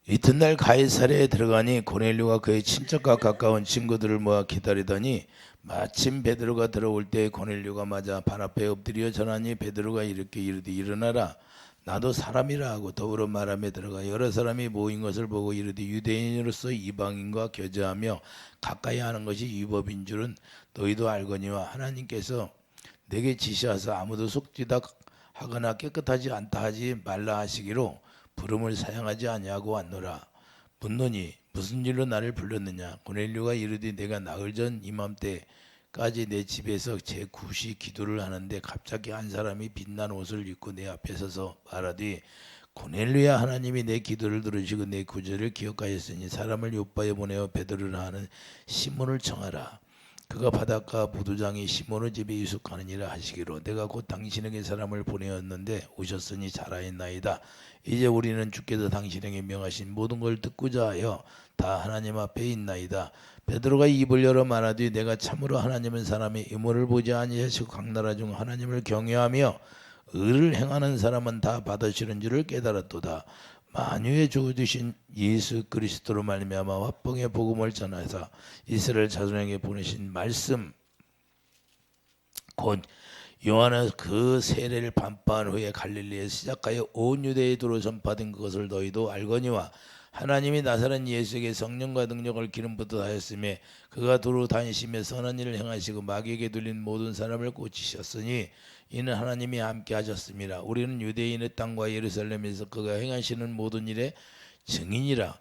이튿날 가이사랴에 들어가니 고넬료가 그의 친척과 가까운 친구들을 모아 기다리더니 마침 베드로가 들어올 때 고넬료가 맞아 발 앞에 엎드려 전하니 베드로가 이렇게 이르되 일어나라 나도 사람이라 하고 더불어 말하며 들어가 여러 사람이 모인 것을 보고 이르되 유대인으로서 이방인과 교제하며 가까이 하는 것이 위법인 줄은 너희도 알거니와 하나님께서 내게 지시하사 아무도 속지다 하거나 깨끗하지 않다 하지 말라 하시기로 부름을 사용하지 아니하고 왔노라. 묻노니 무슨 일로 나를 불렀느냐. 고넬료가 이르되 내가 나흘 전 이맘때까지 내 집에서 제9시 기도를 하는데 갑자기 한 사람이 빛난 옷을 입고 내 앞에 서서 말하되 고넬료야 하나님이 내 기도를 들으시고 내 구절을 기억하였으니 사람을 요바에 보내어 베드로라 하는 시몬을 청하라. 그가 바닷가 부두장이 시몬의 집에 유숙하느니라 하시기로 내가 곧 당신에게 사람을 보내었는데 오셨으니 잘하였나이다. 이제 우리는 주께서 당신에게 명하신 모든 걸 듣고자 하여 다 하나님 앞에 있나이다. 베드로가 입을 열어 말하되 내가 참으로 하나님은 사람의 의모를 보지 아니하시고 각 나라 중 하나님을 경외하며 의를 행하는 사람은 다 받으시는 줄을 깨달았도다. 만유의 주 되신 예수 그리스도로 말미암아 화평의 복음을 전하사 이스라엘 자손에게 보내신 말씀 곧 요한은 그 세례를 반포한 후에 갈릴리에 시작하여 온 유대에 도로 전파된 그것을 너희도 알거니와 하나님이 나사렛 예수에게 성령과 능력을 기름 부어 하였으며 그가 도로 다니시며 선한 일을 행하시고 마귀에게 들린 모든 사람을 고치셨으니 이는 하나님이 함께 하셨습니다. 우리는 유대인의 땅과 예루살렘에서 그가 행하시는 모든 일의 증인이라.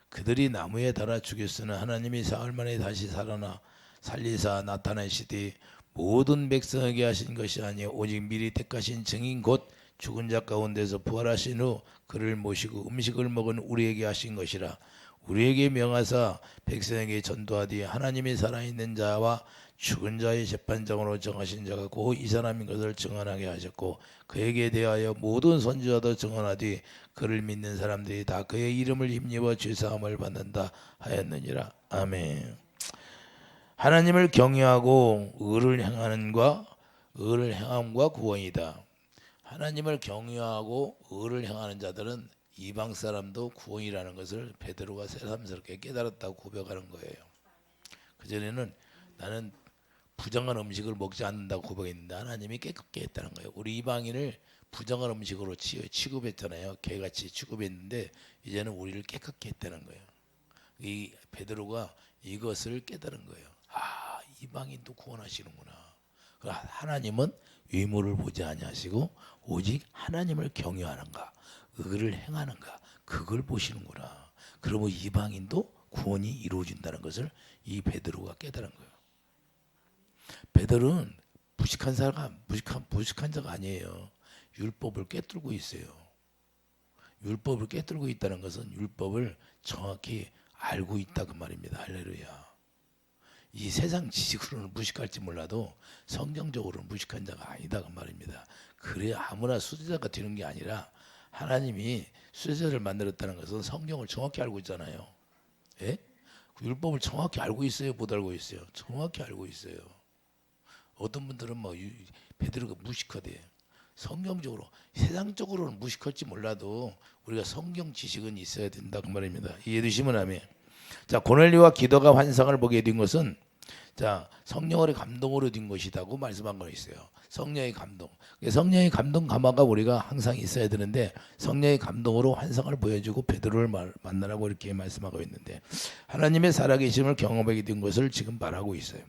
그들이 나무에 달아 죽였으나 하나님이 사흘 만에 다시 살아나 살리사 나타나시되 모든 백성에게 하신 것이 아니요 오직 미리 택하신 증인 곧 죽은 자 가운데서 부활하신 후 그를 모시고 음식을 먹은 우리에게 하신 것이라. 우리에게 명하사 백성에게 전도하되 하나님이 살아있는 자와 죽은 자의 재판장으로 정하신 자가 곧 이 사람인 것을 증언하게 하셨고 그에게 대하여 모든 선지자도 증언하되 그를 믿는 사람들이 다 그의 이름을 힘입어 죄사함을 받는다 하였느니라. 아멘. 하나님을 경외하고 의를 행함과 구원이다. 하나님을 경외하고 의를 행하는 자들은 이방 사람도 구원이라는 것을 베드로가 새삼스럽게 깨달았다고 고백하는 거예요. 그전에는 나는 부정한 음식을 먹지 않는다고 고백했는데 하나님이 깨끗게 했다는 거예요. 우리 이방인을 부정한 음식으로 취급했잖아요. 개같이 취급했는데 이제는 우리를 깨끗게 했다는 거예요. 이 베드로가 이것을 깨달은 거예요. 아, 이방인도 구원하시는구나. 하나님은 외모를 보지 아니하시고 오직 하나님을 경외하는가 의를 행하는가 그걸 보시는구나. 그러면 이방인도 구원이 이루어진다는 것을 이 베드로가 깨달은 거예요. 베드로는 무식한 자가 아니에요. 율법을 깨뜨리고 있어요. 율법을 깨뜨리고 있다는 것은 율법을 정확히 알고 있다 그 말입니다. 할렐루야. 이 세상 지식으로는 무식할지 몰라도 성경적으로는 무식한 자가 아니다 그 말입니다. 그래 아무나 수제자가 되는 게 아니라 하나님이 수제자를 만들었다는 것은 성경을 정확히 알고 있잖아요. 예? 그 율법을 정확히 알고 있어요? 못 알고 있어요? 정확히 알고 있어요. 어떤 분들은 베드로가 무식하대. 성경적으로 세상적으로는 무식할지 몰라도 우리가 성경 지식은 있어야 된다 그 말입니다. 이해되시면 아멘. 자, 고넬료와 기도가 환상을 보게 된 것은 자 성령의 감동으로 된 것이라고 말씀한 거 있어요. 성령의 감동. 성령의 감동 감화가 우리가 항상 있어야 되는데 성령의 감동으로 환상을 보여주고 베드로를 만나라고 이렇게 말씀하고 있는데 하나님의 살아계심을 경험하게 된 것을 지금 말하고 있어요.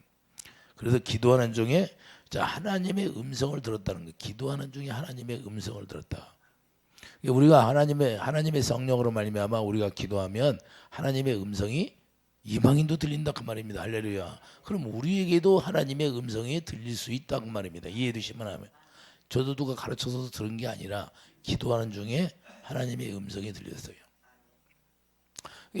그래서 기도하는 중에 자 하나님의 음성을 들었다는 거예요. 기도하는 중에 하나님의 음성을 들었다. 우리가 하나님의 성령으로 말미암아 우리가 기도하면 하나님의 음성이 이방인도 들린다 그 말입니다. 할렐루야. 그럼 우리에게도 하나님의 음성이 들릴 수 있다 그 말입니다. 이해되시면 하면 저도 누가 가르쳐서 들은 게 아니라 기도하는 중에 하나님의 음성이 들렸어요.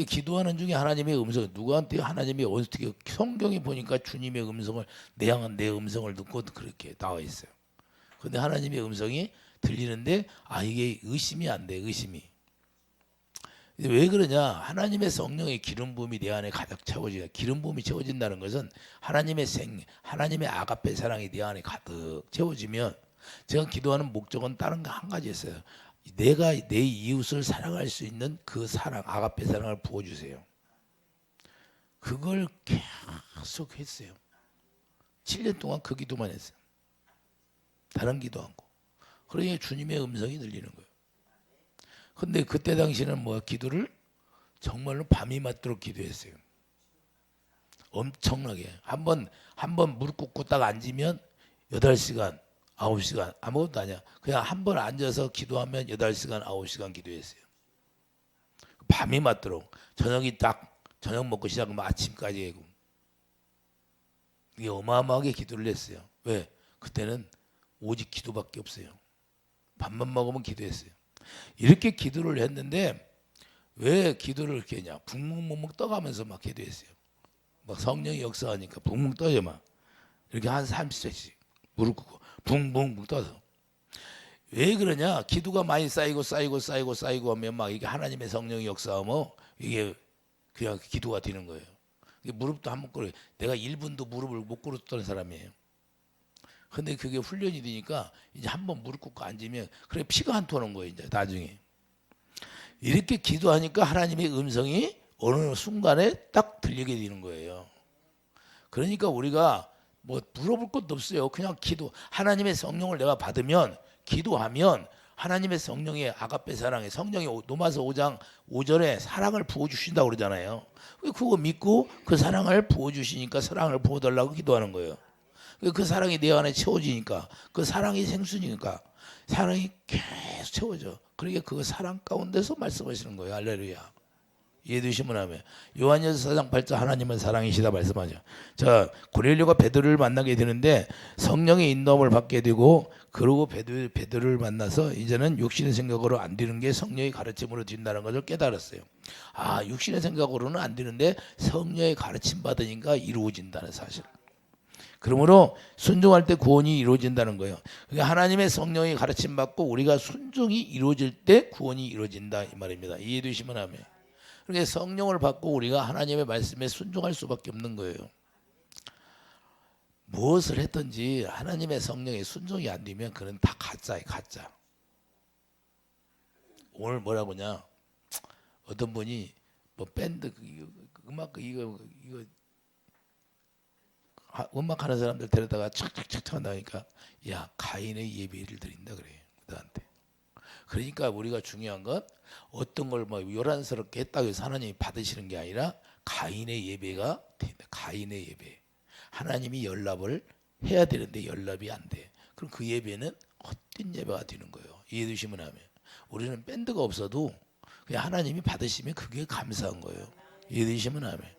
기도하는 중에 하나님의 음성 누구한테 하나님이 어떻게 성경에 보니까 주님의 음성을 내 음성을 듣고 그렇게 나와 있어요. 그런데 하나님의 음성이 들리는데 이게 의심이 안 돼. 의심이 왜 그러냐? 하나님의 성령의 기름 부음이 내 안에 가득 채워지다. 기름 부음이 채워진다는 것은 하나님의 아가페 사랑이 내 안에 가득 채워지면 제가 기도하는 목적은 다른 거 한 가지 있어요. 내가 내 이웃을 사랑할 수 있는 그 사랑, 아가페 사랑을 부어주세요. 그걸 계속 했어요. 7년 동안 그 기도만 했어요. 다른 기도 않고. 그러니 주님의 음성이 들리는 거예요. 근데 그때 당시는 뭐 기도를 정말로 밤이 맞도록 기도했어요. 엄청나게. 한번 무릎 꿇고 딱 앉으면 8시간, 9시간 아무것도 아니야. 그냥 한번 앉아서 기도하면 8시간, 9시간 기도했어요. 밤이 맞도록. 저녁이 딱 저녁 먹고 시작하면 아침까지 하고. 이게 어마어마하게 기도를 했어요. 왜? 그때는 오직 기도밖에 없어요. 밥만 먹으면 기도했어요. 이렇게 기도를 했는데 왜 기도를 이렇게 했냐? 붕붕붕붕 떠가면서 막 기도했어요. 막 성령이 역사하니까 붕붕 떠요 막. 이렇게 한 30세씩 무릎 꿇고 붕붕붕 떠서. 왜 그러냐? 기도가 많이 쌓이고 하면 막 이게 하나님의 성령이 역사하면 이게 그냥 기도가 되는 거예요. 무릎도 한번 꿇어요. 내가 1분도 무릎을 못 꿇었던 사람이에요. 근데 그게 훈련이 되니까 이제 한번 무릎 꿇고 앉으면 그래 피가 안 토는 거예요. 이제 나중에. 이렇게 기도하니까 하나님의 음성이 어느 순간에 딱 들리게 되는 거예요. 그러니까 우리가 뭐 물어볼 것도 없어요. 그냥 기도. 하나님의 성령을 내가 받으면 기도하면 하나님의 성령의 아가페 사랑에 성령이 로마서 5장 5절에 사랑을 부어주신다고 그러잖아요. 그거 믿고 그 사랑을 부어주시니까 사랑을 부어달라고 기도하는 거예요. 그 사랑이 내 안에 채워지니까 그 사랑이 생수니까 사랑이 계속 채워져. 그러니까 그 사랑 가운데서 말씀하시는 거예요. 할렐루야. 이해되시면 하면 요한일서 4장 8절 하나님은 사랑이시다 말씀하죠. 자, 고넬료가 베드로를 만나게 되는데 성령의 인도함을 받게 되고 그러고 베드로를 만나서 이제는 육신의 생각으로 안 되는 게 성령의 가르침으로 된다는 것을 깨달았어요. 아, 육신의 생각으로는 안 되는데 성령의 가르침 받으니까 이루어진다는 사실. 그러므로 순종할 때 구원이 이루어진다는 거예요. 그러니까 하나님의 성령이 가르침 받고 우리가 순종이 이루어질 때 구원이 이루어진다 이 말입니다. 이해되시면 하면. 그러니까 성령을 받고 우리가 하나님의 말씀에 순종할 수밖에 없는 거예요. 무엇을 했든지 하나님의 성령에 순종이 안 되면 그건 다 가짜예요. 가짜. 오늘 뭐라고 하냐. 어떤 분이 뭐 밴드 음악 이거 음악하는 사람들 데려다가 착착착 한다니까 야 가인의 예배를 드린다 그래요. 그들한테. 그러니까 우리가 중요한 건 어떤 걸 뭐 요란스럽게 했다고 해서 하나님이 받으시는 게 아니라 가인의 예배가 된다. 가인의 예배. 하나님이 연락을 해야 되는데 연락이 안 돼. 그럼 그 예배는 헛된 예배가 되는 거예요. 이해되시면 하면. 우리는 밴드가 없어도 그냥 하나님이 받으시면 그게 감사한 거예요. 이해되시면 하면.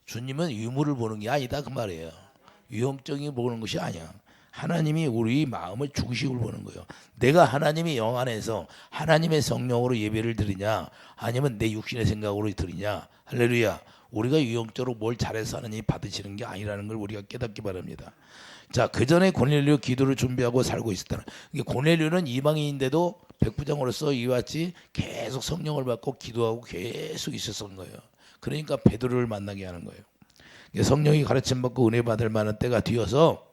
주님은 유물을 보는 게 아니다 그 말이에요. 유형적인 보는 것이 아니야. 하나님이 우리 마음을 중심을 보는 거예요. 내가 하나님의 영 안에서 하나님의 성령으로 예배를 드리냐 아니면 내 육신의 생각으로 드리냐. 할렐루야. 우리가 유형적으로 뭘 잘해서 하나님이 받으시는 게 아니라는 걸 우리가 깨닫기 바랍니다. 자, 그 전에 고넬료 기도를 준비하고 살고 있었다는. 고넬료는 이방인인데도 백부장으로서 이와 같이 계속 성령을 받고 기도하고 계속 있었던 거예요. 그러니까 베드로를 만나게 하는 거예요. 성령이 가르침 받고 은혜 받을 만한 때가 되어서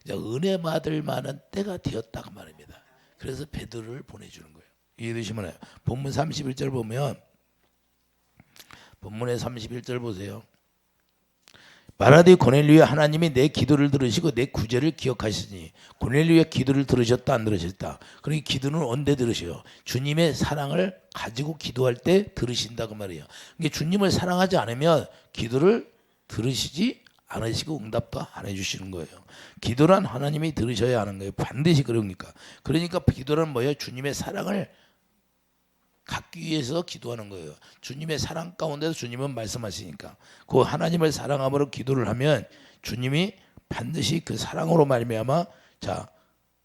이제 은혜 받을 만한 때가 되었다고 말입니다. 그래서 베드로를 보내주는 거예요. 이해되시면 해요. 본문 31절 보면 본문의 31절 보세요. 말하되 고넬료야 하나님이 내 기도를 들으시고 내 구제를 기억하시니. 고넬료의 기도를 들으셨다 안 들으셨다. 그러니까 기도는 언제 들으셔요? 주님의 사랑을 가지고 기도할 때 들으신다고 말이에요. 그러니까 주님을 사랑하지 않으면 기도를 들으시지 않으시고 응답도 안 해주시는 거예요. 기도란 하나님이 들으셔야 하는 거예요. 반드시 그러니까. 그러니까 기도란 뭐예요? 주님의 사랑을 갖기 위해서 기도하는 거예요. 주님의 사랑 가운데서 주님은 말씀하시니까 그 하나님을 사랑함으로 기도를 하면 주님이 반드시 그 사랑으로 말미암아 자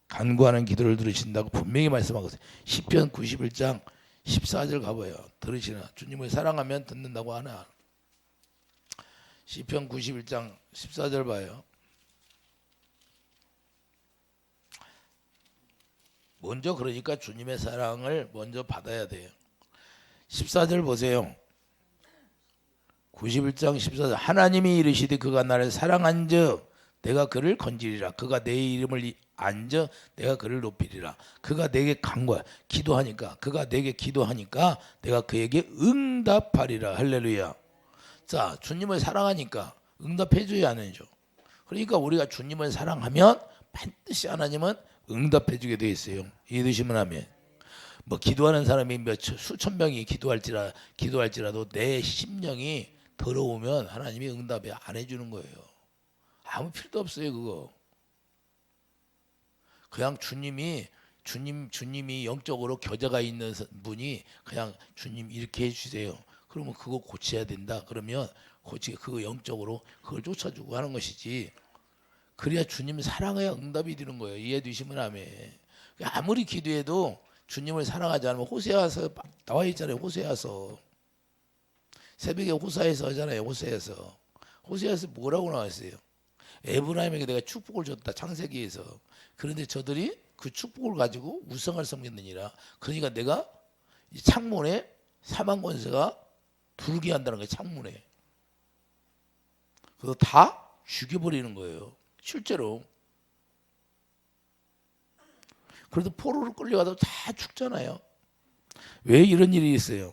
간구하는 기도를 들으신다고 분명히 말씀하고 있어요. 시편 91장 14절 가봐요. 들으시나 주님을 사랑하면 듣는다고 하나. 시편 91장 14절 봐요. 먼저 그러니까 주님의 사랑을 먼저 받아야 돼요. 14절 보세요. 91장 14절 하나님이 이르시되 그가 나를 사랑한즉 내가 그를 건지리라. 그가 내 이름을 앉아 내가 그를 높이리라. 그가 내게 간 거야. 기도하니까 그가 내게 기도하니까 내가 그에게 응답하리라. 할렐루야. 자, 주님을 사랑하니까 응답해 줘야 안 해줘. 그러니까 우리가 주님을 사랑하면 반드시 하나님은 응답해 주게 돼 있어요. 이해되시면 하면 뭐 기도하는 사람이 수천 명이 기도할지라도 내 심령이 더러우면 하나님이 응답이 안 해주는 거예요. 아무 필요도 없어요. 그거 그냥 주님이 영적으로 겨자가 있는 분이 그냥 주님 이렇게 해주세요. 그러면 그거 고쳐야 된다. 그러면 그거 영적으로 그걸 쫓아주고 하는 것이지. 그래야 주님 사랑해야 응답이 되는 거예요. 이해되시면 하면 아무리 기도해도 주님을 사랑하지 않으면 호세아서 나와 있잖아요. 호세아서 새벽에 호사에서 하잖아요. 호세아서 뭐라고 나왔어요? 에브라임에게 내가 축복을 줬다. 창세기에서. 그런데 저들이 그 축복을 가지고 우상을 섬겼느니라. 그러니까 내가 이 창문에 사망 권세가 불게 한다는 거예요. 창문에. 그거 다 죽여버리는 거예요. 실제로. 그래도 포로로 끌려가도 다 죽잖아요. 왜 이런 일이 있어요?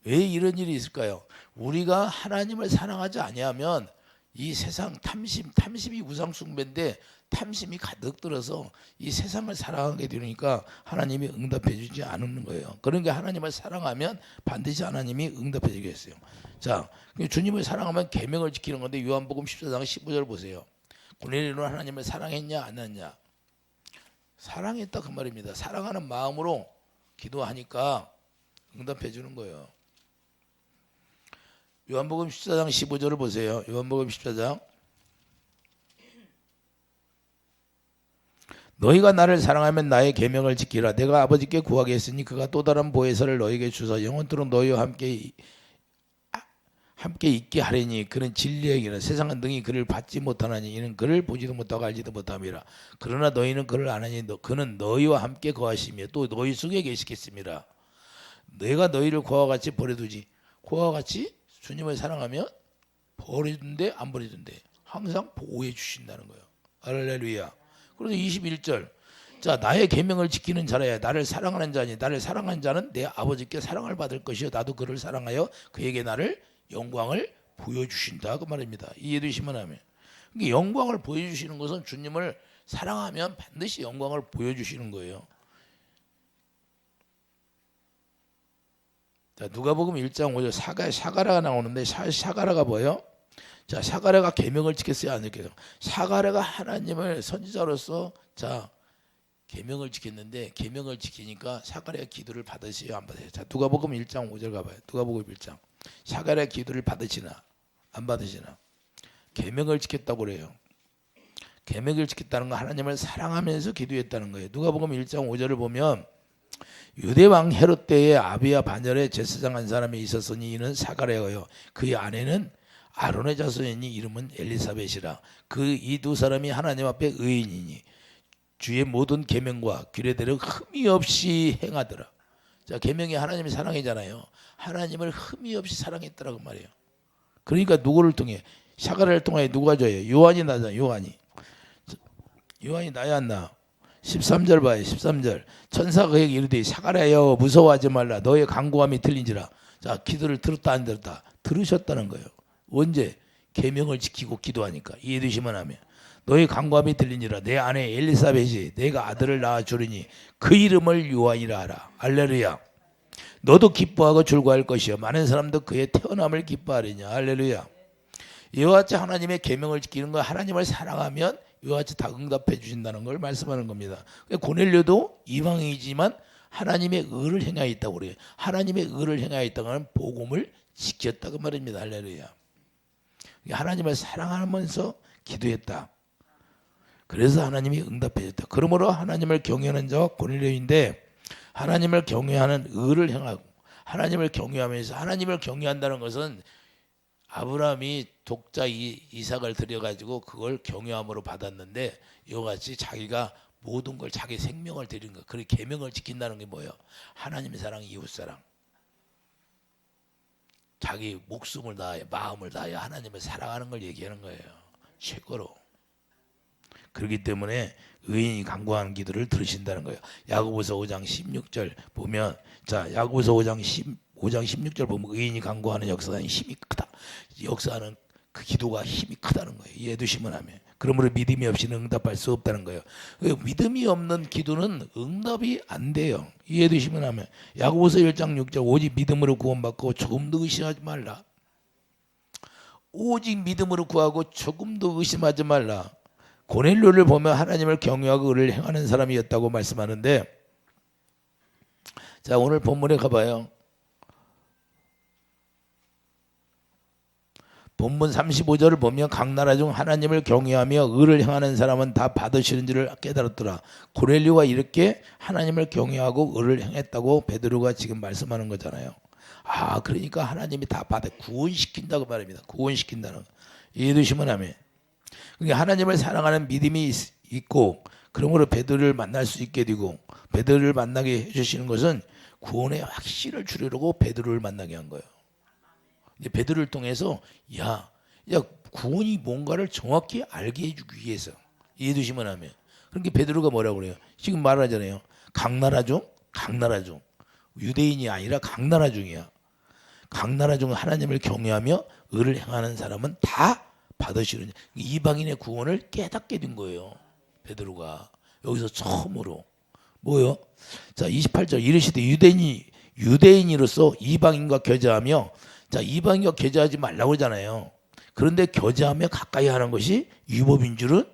왜 이런 일이 있을까요? 우리가 하나님을 사랑하지 아니하면 이 세상 탐심이 우상 숭배인데 탐심이 가득 들어서 이 세상을 사랑하게 되니까 하나님이 응답해 주지 않는 거예요. 그러니까 하나님을 사랑하면 반드시 하나님이 응답해 주겠어요. 자, 주님을 사랑하면 계명을 지키는 건데 요한복음 14장 15절 보세요. 고넬료는 하나님을 사랑했냐 안 했냐? 사랑했다 그 말입니다. 사랑하는 마음으로 기도하니까 응답해 주는 거예요. 요한복음 14장 15절을 보세요. 요한복음 14장. 너희가 나를 사랑하면 나의 계명을 지키라. 내가 아버지께 구하겠으니 그가 또 다른 보혜사를 너희에게 주사 영원토록 너희와 함께 있게 하리니 그는 진리의 길이라. 세상은 능히 그를 받지 못하나니 이는 그를 보지도 못하고 알지도 못함이라. 그러나 너희는 그를 아나니 그는 너희와 함께 거하시며 또 너희 속에 계시겠습니다. 내가 너희를 고와 같이 버려두지. 고와 같이 주님을 사랑하면 버리던데 안 버리던데 항상 보호해 주신다는 거예요. 할렐루야. 그래서 21절. 자, 나의 계명을 지키는 자라야 나를 사랑하는 자니 나를 사랑하는 자는 내 아버지께 사랑을 받을 것이요 나도 그를 사랑하여 그에게 나를 영광을 보여주신다 그 말입니다. 이해되시면 하면 영광을 보여주시는 것은 주님을 사랑하면 반드시 영광을 보여주시는 거예요. 자, 누가복음 1장 5절 사가랴가 나오는데 사가랴가 뭐예요? 자, 사가랴가 계명을 지켰어요, 안 지켰어요? 사가랴가 하나님을 선지자로서 자 계명을 지켰는데 계명을 지키니까 사가랴 기도를 받으세요, 안 받으세요? 자, 누가복음 1장 5절 가봐요. 누가복음 1장. 사가랴 기도를 받으시나 안 받으시나? 계명을 지켰다고 그래요. 계명을 지켰다는 건 하나님을 사랑하면서 기도했다는 거예요. 누가복음 1장 5절을 보면 유대 왕 헤롯 때에 아비야 반열에 제사장 한 사람이 있었으니 이는 사가랴예요. 그의 아내는 아론의 자손이니 이름은 엘리사벳이라. 그 이 두 사람이 하나님 앞에 의인이니 주의 모든 계명과 규례대로 흠이 없이 행하더라. 자, 계명이 하나님의 사랑이잖아요. 하나님을 흠이 없이 사랑했더라고 말이에요. 그러니까 누구를 통해? 사가랴를 통해 누가 줘요? 요한이 나잖아. 요한이 나야 안 나? 13절 봐요. 13절. 천사가 그에게 이르되 사가랴여 무서워하지 말라. 너의 간구함이 들린지라. 자, 기도를 들었다 안 들었다? 들으셨다는 거예요. 언제? 계명을 지키고 기도하니까. 이해되시면 하면. 너의 간구함이 들리니라. 내 아내 엘리사벳이 내가 아들을 낳아 주리니 그 이름을 요한이라 하라. 할렐루야. 너도 기뻐하고 즐거워할 것이요 많은 사람도 그의 태어남을 기뻐하리냐. 할렐루야. 이와 같이 하나님의 계명을 지키는 거 하나님을 사랑하면 이와 같이 다 응답해 주신다는 걸 말씀하는 겁니다. 고넬료도 이방인이지만 하나님의 의를 행하였다고 그래요. 하나님의 의를 행하였다고 하는 복음을 지켰다고 말입니다. 할렐루야. 하나님을 사랑하면서 기도했다. 그래서 하나님이 응답해 줬다. 그러므로 하나님을 경외하는 자와 고넬료인데 하나님을 경외하는 의를 행하고 하나님을 경외하면서 하나님을 경외한다는 것은 아브라함이 독자 이삭을 드려가지고 그걸 경외함으로 받았는데 이와 같이 자기가 모든 걸 자기 생명을 드리는 거, 그 계명을 지킨다는 게 뭐예요? 하나님의 사랑, 이웃 사랑. 자기 목숨을 다하여 마음을 다하여 하나님을 사랑하는 걸 얘기하는 거예요. 최고로. 그렇기 때문에 의인이 간구하는 기도를 들으신다는 거예요. 야고보서 5장 16절 보면, 자, 야고보서 5장 16절 보면 의인이 간구하는 역사는 힘이 크다. 역사하는 그 기도가 힘이 크다는 거예요. 이해해 두시면 하면. 그러므로 믿음이 없이는 응답할 수 없다는 거예요. 믿음이 없는 기도는 응답이 안 돼요. 이해해 두시면 하면. 야고보서 1장 6절 오직 믿음으로 구원받고 조금도 의심하지 말라. 오직 믿음으로 구하고 조금도 의심하지 말라. 고넬료를 보면 하나님을 경외하고 의를 행하는 사람이었다고 말씀하는데, 자, 오늘 본문에 가봐요. 본문 35절을 보면 각 나라 중 하나님을 경외하며 의를 행하는 사람은 다 받으시는 줄을 깨달았더라. 고넬료가 이렇게 하나님을 경외하고 의를 행했다고 베드로가 지금 말씀하는 거잖아요. 아, 그러니까 하나님이 다 받아 구원시킨다고 말입니다. 구원시킨다는 거. 이해되시면 하면. 그러니까 하나님을 사랑하는 믿음이 있고, 그러므로 베드로를 만날 수 있게 되고, 베드로를 만나게 해주시는 것은 구원의 확신을 주려고 베드로를 만나게 한 거예요. 이제 베드로를 통해서 야 구원이 뭔가를 정확히 알게 해주기 위해서. 이해되시면 하면. 그러니까 베드로가 뭐라고 그래요? 지금 말하잖아요. 각 나라 중 유대인이 아니라 각 나라 중이야. 각 나라 중 하나님을 경외하며 의를 행하는 사람은 다 받으시는, 이방인의 구원을 깨닫게 된 거예요. 베드로가 여기서 처음으로 뭐요? 자, 28절 이르시되 유대인으로서 이방인과 교제하며, 자, 이방인과 교제하지 말라고 그러잖아요. 그런데 교제하며 가까이 하는 것이 유법인 줄은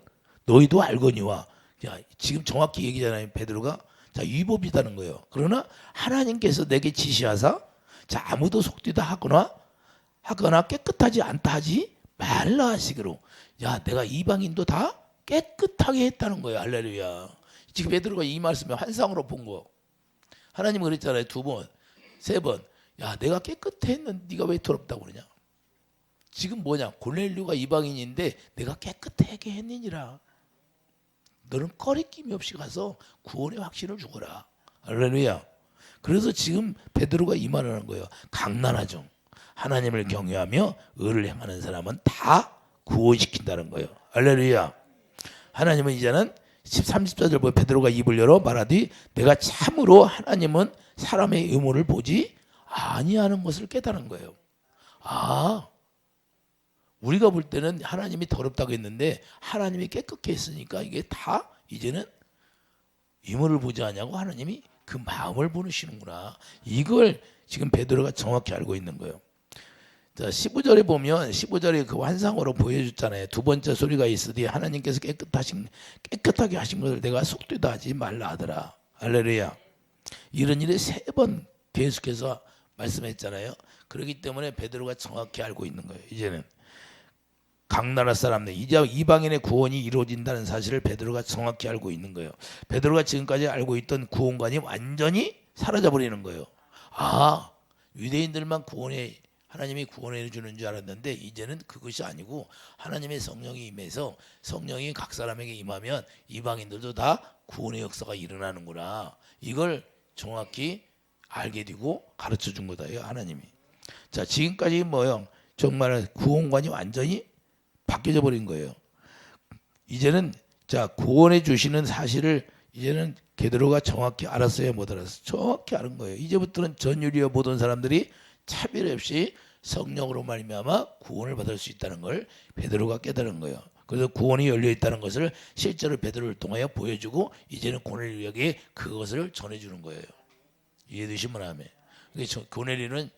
너희도 알거니와. 자, 지금 정확히 얘기잖아요. 베드로가. 자, 유법이다는 거예요. 그러나 하나님께서 내게 지시하사, 자, 아무도 속되다 하거나 깨끗하지 않다 하지 말라 하시기로. 야, 내가 이방인도 다 깨끗하게 했다는 거예요. 할렐루야. 지금 베드로가 이 말씀을 환상으로 본 거. 하나님은 그랬잖아요. 2번, 3번. 야, 내가 깨끗했는데 네가 왜 더럽다고 그러냐. 지금 뭐냐, 고넬료가 이방인인데 내가 깨끗하게 했느니라. 너는 꺼리낌이 없이 가서 구원의 확신을 주거라. 할렐루야. 그래서 지금 베드로가 이 말을 하는 거예요. 각 나라 중 하나님을 경외하며 의를 행하는 사람은 다 구원시킨다는 거예요. 할렐루야. 하나님은 이제는 30절 보면 베드로가 입을 열어 말하되 내가 참으로 하나님은 사람의 의모를 보지 아니하는 것을 깨달은 거예요. 아, 우리가 볼 때는 하나님이 더럽다고 했는데 하나님이 깨끗게 했으니까 이게 다 이제는 의모를 보지 않냐고 하나님이 그 마음을 보시는구나. 이걸 지금 베드로가 정확히 알고 있는 거예요. 자, 15절에 보면 15절에 그 환상으로 보여줬잖아요. 두 번째 소리가 있으니 하나님께서 깨끗하게 하신 것을 내가 속되다 하지 말라 하더라. 할렐루야. 이런 일에 3번 계속해서 말씀했잖아요. 그렇기 때문에 베드로가 정확히 알고 있는 거예요. 이제는 각 나라 사람들, 이제 이방인의 구원이 이루어진다는 사실을 베드로가 정확히 알고 있는 거예요. 베드로가 지금까지 알고 있던 구원관이 완전히 사라져버리는 거예요. 아, 유대인들만 하나님이 구원해 주는 줄 알았는데 이제는 그것이 아니고 하나님의 성령이 임해서 성령이 각 사람에게 임하면 이방인들도 다 구원의 역사가 일어나는구나. 이걸 정확히 알게 되고 가르쳐 준 거다. 하나님이. 자, 지금까지 뭐요? 정말 구원관이 완전히 바뀌어져 버린 거예요. 이제는 자, 구원해 주시는 사실을 이제는 베드로가 정확히 알았어요, 못 알았어요? 정확히 아는 거예요. 이제부터는 전율이어 보던 사람들이 차별 없이 성령으로 말미암아 구원을 받을 수 있다는 걸 베드로가 깨달은 거예요. 그래서 구원이 열려 있다는 것을 실제로 베드로를 통하여 보여주고 이제는 고넬료에게 그것을 전해주는 거예요. 이해되시면 하면. 고넬료는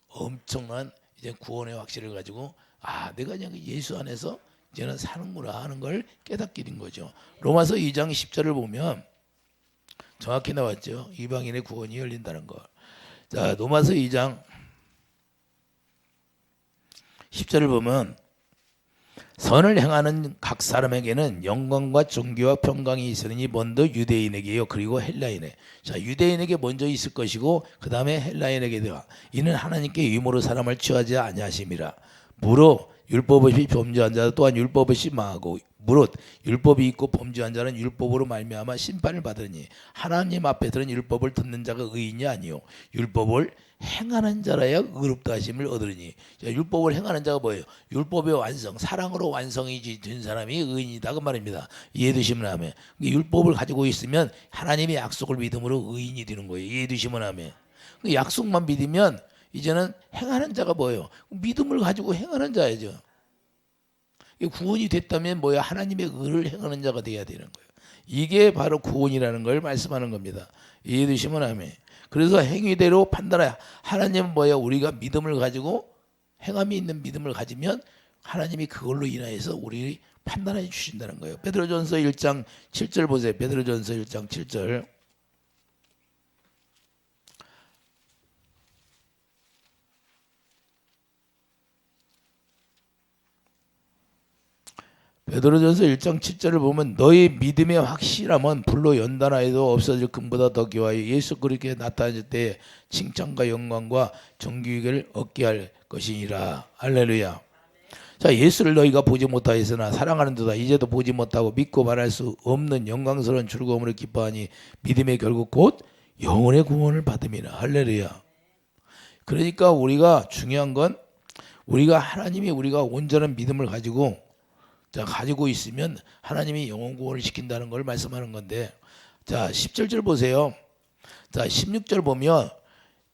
엄청난 이제 구원의 확신을 가지고 아, 내가 그냥 예수 안에서 이제는 사는구나 하는 걸 깨닫게 된 거죠. 로마서 2장 10절을 보면 정확히 나왔죠. 이방인의 구원이 열린다는 거. 자, 로마서 2장 10절을 보면 선을 행하는 각 사람에게는 영광과 존귀와 평강이 있으니 먼저 유대인에게요, 그리고 헬라인에. 자, 유대인에게 먼저 있을 것이고 그 다음에 헬라인에게도. 이는 하나님께 의무로 사람을 취하지 아니하심이라. 무로 율법 없이 범죄한 자 또한 율법 없이 망하고 무릇 율법이 있고 범죄한 자는 율법으로 말미암아 심판을 받으니 하나님 앞에서는 율법을 듣는 자가 의인이 아니요 율법을 행하는 자라야 의롭다 하심을 얻으리니. 자, 율법을 행하는 자가 뭐예요? 율법의 완성, 사랑으로 완성이 된 사람이 의인이다 그 말입니다. 이해되시면 하면 율법을 가지고 있으면 하나님의 약속을 믿음으로 의인이 되는 거예요. 이해되시면 하면 약속만 믿으면 이제는 행하는 자가 뭐예요? 믿음을 가지고 행하는 자야죠. 구원이 됐다면 뭐야? 하나님의 의를 행하는 자가 돼야 되는 거예요. 이게 바로 구원이라는 걸 말씀하는 겁니다. 이해되시면 하면. 그래서 행위대로 판단해. 하나님은 뭐야? 우리가 믿음을 가지고 행함이 있는 믿음을 가지면 하나님이 그걸로 인하여서 우리 판단해 주신다는 거예요. 베드로전서 1장 7절 보세요. 베드로전서 1장 7절. 베드로전서 1장 7절을 보면 너희 믿음의 확실함은 불로 연단하여도 없어질 금보다 더 귀하여 예수 그리스도께 나타날 때 칭찬과 영광과 정규직을 얻게 할 것이니라. 할렐루야. 자, 예수를 너희가 보지 못하였으나 사랑하는 도다 이제도 보지 못하고 믿고 말할 수 없는 영광스러운 즐거움으로 기뻐하니 믿음의 결국 곧 영혼의 구원을 받음이라. 할렐루야. 그러니까 우리가 중요한 건 우리가 하나님이 우리가 온전한 믿음을 가지고 가지고 있으면 하나님이 영혼 구원을 시킨다는 걸 말씀하는 건데, 자 17절 보세요. 자 16절 보면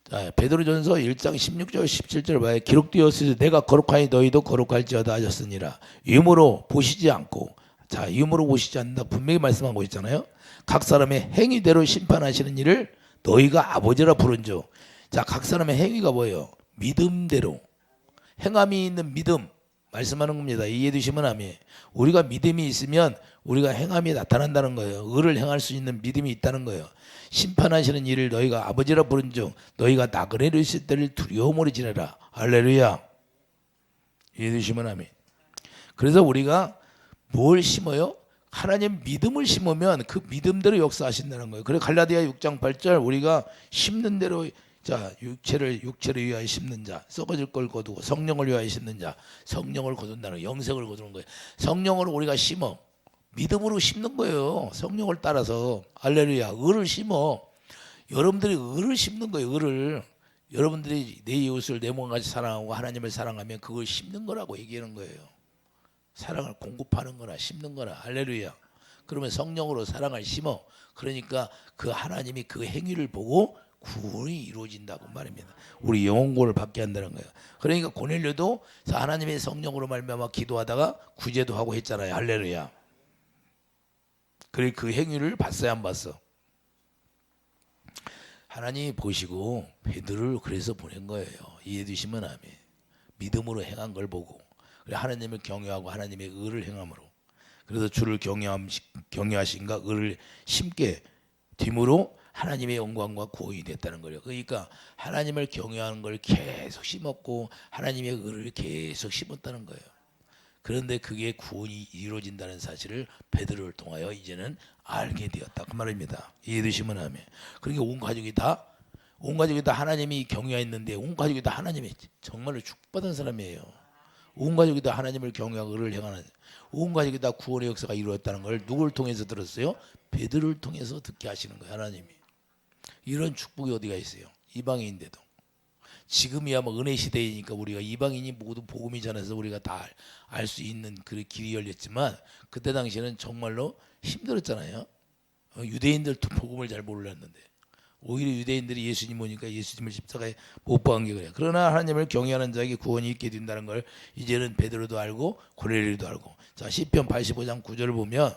자, 베드로전서 1장 16절 17절 봐요. 기록되었으니 내가 거룩하니 너희도 거룩할지어다 하셨으니라. 유무로 보시지 않고, 자 유무로 보시지 않는다 분명히 말씀하고 있잖아요. 각 사람의 행위대로 심판하시는 일을 너희가 아버지라 부른즉. 자 각 사람의 행위가 뭐예요? 믿음대로 행함이 있는 믿음 말씀하는 겁니다. 이해되시면 아멘. 우리가 믿음이 있으면 우리가 행함이 나타난다는 거예요. 의를 행할 수 있는 믿음이 있다는 거예요. 심판하시는 일을 너희가 아버지라 부른즉 너희가 나그네로 있을 때를 두려움으로 지내라. 할렐루야. 이해되시면 아멘. 그래서 우리가 뭘 심어요? 하나님 믿음을 심으면 그 믿음대로 역사하신다는 거예요. 그래 갈라디아 6장 8절 우리가 심는 대로 자 육체를 위하여 심는 자 썩어질 걸 거두고 성령을 위하여 심는 자 성령을 거둔다는 영생을 거두는 거예요. 성령으로 우리가 심어 믿음으로 심는 거예요. 성령을 따라서. 할렐루야. 의를 심어. 여러분들이 의를 심는 거예요. 의를. 여러분들이 내 이웃을 내 몸같이 사랑하고 하나님을 사랑하면 그걸 심는 거라고 얘기하는 거예요. 사랑을 공급하는 거나 심는 거나. 할렐루야. 그러면 성령으로 사랑을 심어. 그러니까 그 하나님이 그 행위를 보고 구원이 이루어진다고 말입니다. 우리 영혼구원을 받게 한다는 거예요. 그러니까 고넬료도 하나님의 성령으로 말미암아 기도하다가 구제도 하고 했잖아요. 할렐루야. 그래 그 행위를 봤어요, 안 봤어? 하나님이 보시고 베드로를 그래서 보낸 거예요. 이해되시면 아멘. 믿음으로 행한 걸 보고 그래 하나님을 경외하고 하나님의 의를 행함으로 그래서 주를 경외하신가 의를 심게 됨으로 하나님의 영광과 구원이 됐다는 거예요. 그러니까 하나님을 경외하는 걸 계속 심었고 하나님의 의를 계속 심었다는 거예요. 그런데 그게 구원이 이루어진다는 사실을 베드로를 통하여 이제는 알게 되었다 그 말입니다. 이해되시면 하면. 그러니까 온 가족이 다 하나님이 경외했는데 온 가족이 다 하나님의 정말로 축복받은 사람이에요. 온 가족이 다 하나님을 경외하고 의를 행하는 온 가족이 다 구원의 역사가 이루어졌다는 걸 누굴 통해서 들었어요? 베드로를 통해서 듣게 하시는 거예요. 하나님이. 이런 축복이 어디가 있어요? 이방인인데도. 지금이야 뭐 은혜 시대이니까 우리가 이방인이 모두 복음이 전해서 우리가 다 알 수 있는 그 길이 열렸지만 그때 당시에는 정말로 힘들었잖아요. 유대인들도 복음을 잘 몰랐는데 오히려 유대인들이 예수님 오니까 예수님을 십자가에 못 박은 게 그래요. 그러나 하나님을 경외하는 자에게 구원이 있게 된다는 걸 이제는 베드로도 알고 고넬료도 알고. 자 시편 85장 9절을 보면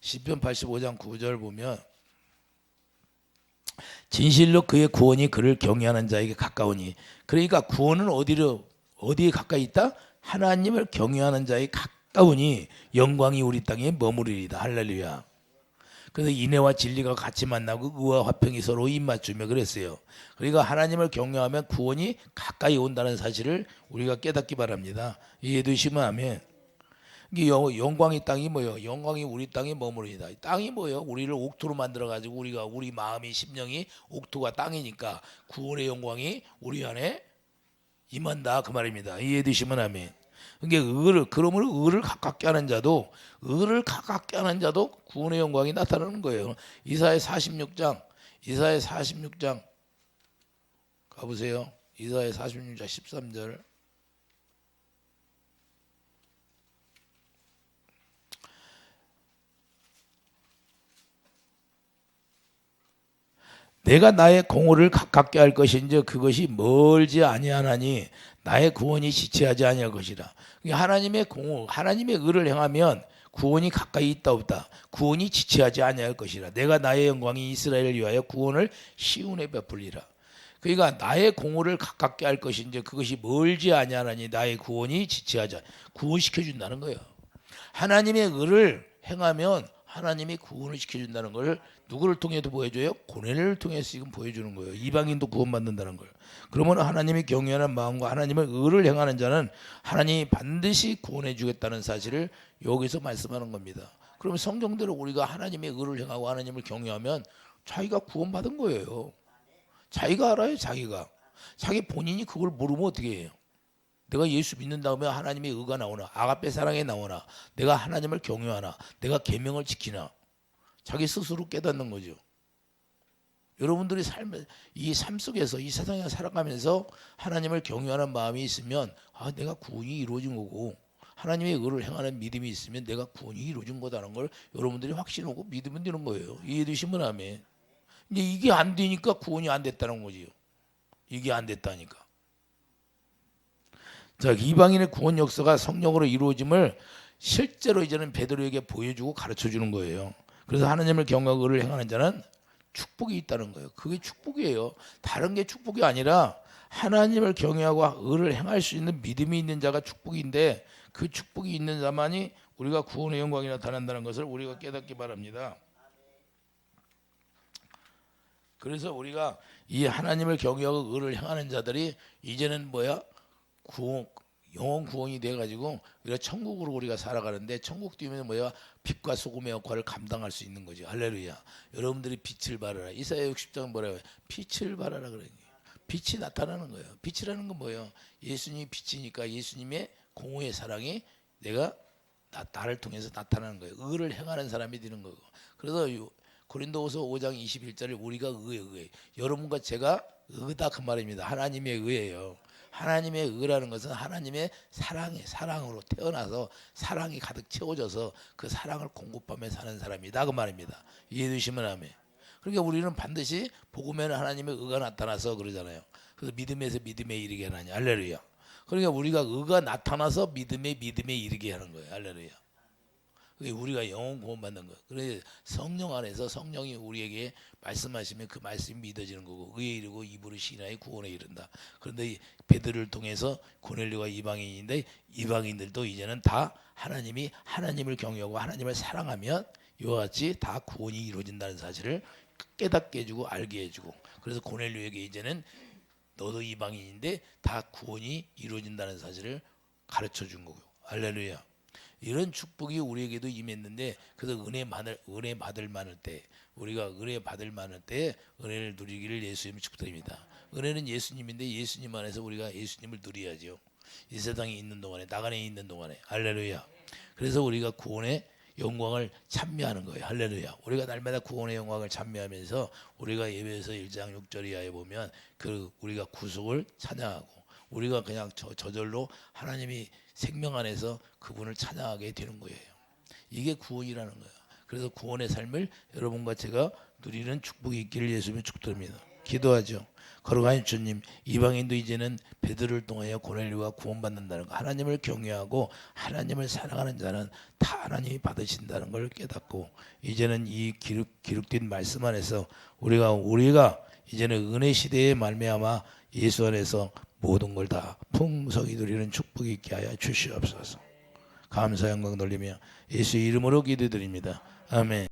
시편 85장 9절 보면 진실로 그의 구원이 그를 경외하는 자에게 가까우니. 그러니까 구원은 어디에 가까이 있다? 하나님을 경외하는 자에 가까우니 영광이 우리 땅에 머무르리이다. 할렐루야. 그래서 인애와 진리가 같이 만나고 의와 화평이 서로 입맞추며 그랬어요. 그러니까 하나님을 경외하면 구원이 가까이 온다는 사실을 우리가 깨닫기 바랍니다. 이해되시면 아멘. 영광이 땅이 뭐예요? 영광이 우리 땅에 머무르니다. 땅이 뭐예요? 우리를 옥토로 만들어 가지고 우리 마음이 심령이 옥토가 땅이니까 구원의 영광이 우리 안에 임한다 그 말입니다. 이해되시면 아멘. 그러니까 그러므로 의를 가깝게 하는 자도 구원의 영광이 나타나는 거예요. 이사야 46장 가보세요. 이사야 46장 13절. 내가 나의 공의를 가깝게 할 것인즉 그것이 멀지 아니하나니 나의 구원이 지체하지 아니할 것이라. 하나님의 공의, 하나님의 의를 행하면 구원이 가까이 있다 없다. 구원이 지체하지 아니할 것이라. 내가 나의 영광이 이스라엘을 위하여 구원을 시온에 베풀리라. 그러니까 나의 공의를 가깝게 할 것인지 그것이 멀지 아니하나니 나의 구원이 지체하지 구원시켜 준다는 거예요. 하나님의 의를 행하면 하나님이 구원을 시켜준다는 걸 누구를 통해서 보여줘요? 고넬을 통해서 지금 보여주는 거예요. 이방인도 구원받는다는 걸. 그러면 하나님이 경외하는 마음과 하나님의 의를 행하는 자는 하나님이 반드시 구원해 주겠다는 사실을 여기서 말씀하는 겁니다. 그러면 성경대로 우리가 하나님의 의를 행하고 하나님을 경외하면 자기가 구원받은 거예요. 자기가 알아요. 자기 본인이 그걸 모르면 어떻게 해요? 내가 예수 믿는 다음에 하나님의 의가 나오나, 아가페 사랑에 나오나, 내가 하나님을 경외하나, 내가 계명을 지키나, 자기 스스로 깨닫는 거죠. 여러분들이 이 삶 속에서 이 세상에 살아가면서 하나님을 경외하는 마음이 있으면 내가 구원이 이루어진 거고, 하나님의 의를 행하는 믿음이 있으면 내가 구원이 이루어진 거다라는 걸 여러분들이 확신하고 믿으면 되는 거예요. 이해되시면 아멘. 근데 이게 안 되니까 구원이 안 됐다는 거지요. 이게 안 됐다니까. 자, 이방인의 구원 역사가 성령으로 이루어짐을 실제로 이제는 베드로에게 보여주고 가르쳐 주는 거예요. 그래서 하나님을 경외하고 의를 행하는 자는 축복이 있다는 거예요. 그게 축복이에요. 다른 게 축복이 아니라 하나님을 경외하고 의를 행할 수 있는 믿음이 있는 자가 축복인데 그 축복이 있는 자만이 우리가 구원의 영광이 나타난다는 것을 우리가 깨닫기 바랍니다. 그래서 우리가 이 하나님을 경외하고 의를 행하는 자들이 이제는 영원 구원이 돼가지고 우리가 천국으로 우리가 살아가는데 천국 뛰면 빛과 소금의 역할을 감당할 수 있는 거죠. 할렐루야. 여러분들이 빛을 발하라. 이사야 60장 뭐라고요? 빛을 발하라 그래요. 빛이 나타나는 거예요. 빛이라는 건 뭐예요? 예수님이 빛이니까 예수님의 공의의 사랑이 나를 통해서 나타나는 거예요. 의를 행하는 사람이 되는 거고. 그래서 고린도후서 5장 21절에 우리가 의에 여러분과 제가 의다 그 말입니다. 하나님의 의예요. 하나님의 의라는 것은 하나님의 사랑으로 태어나서 사랑이 가득 채워져서 그 사랑을 공급하며 사는 사람이다 그 말입니다. 이해되시면 아멘. 그러니까 우리는 반드시 복음에는 하나님의 의가 나타나서 그러잖아요. 그래서 믿음에서 믿음에 이르게 하나니 할렐루야. 그러니까 우리가 의가 나타나서 믿음에 이르게 하는 거예요. 할렐루야. 우리가 영원 구원받는 거예요. 그래서 성령 안에서 성령이 우리에게 말씀하시면 그 말씀이 믿어지는 거고 의에 이르고 입으로 시인하여 구원에 이른다. 그런데 베드로를 통해서 고넬료가 이방인인데 이방인들도 이제는 다 하나님을 경외하고 하나님을 사랑하면 이와 같이 다 구원이 이루어진다는 사실을 깨닫게 해주고 알게 해주고 그래서 고넬료에게 이제는 너도 이방인인데 다 구원이 이루어진다는 사실을 가르쳐 준 거고요. 할렐루야. 이런 축복이 우리에게도 임했는데 그래서 은혜 받을 많을 때 우리가 은혜 받을 많을 때 은혜를 누리기를 예수님을 축복드립니다. 은혜는 예수님인데 예수님 안에서 우리가 예수님을 누려야죠. 이 세상에 있는 동안에 나간에 있는 동안에 할렐루야. 그래서 우리가 구원의 영광을 찬미하는 거예요. 할렐루야. 우리가 날마다 구원의 영광을 찬미하면서 우리가 예배에서 1장 6절 이하에 보면 우리가 구속을 찬양하고 우리가 그냥 저절로 하나님이 생명 안에서 그분을 찬양하게 되는 거예요. 이게 구원이라는 거예요. 그래서 구원의 삶을 여러분과 제가 누리는 축복이 있기를 예수님을 축복드립니다. 기도하죠. 거룩하신 주님, 이방인도 이제는 베드로를 통하여 고넬료가 구원받는다는 거, 하나님을 경외하고 하나님을 사랑하는 자는 다 하나님이 받으신다는 걸 깨닫고 이제는 이 기록된 말씀 안에서 우리가 이제는 은혜 시대에 말미암아 예수 안에서 모든 걸 다 풍성히 누리는 축복이 있게 하여 주시옵소서. 감사 영광 돌리며 예수의 이름으로 기도드립니다. 아멘.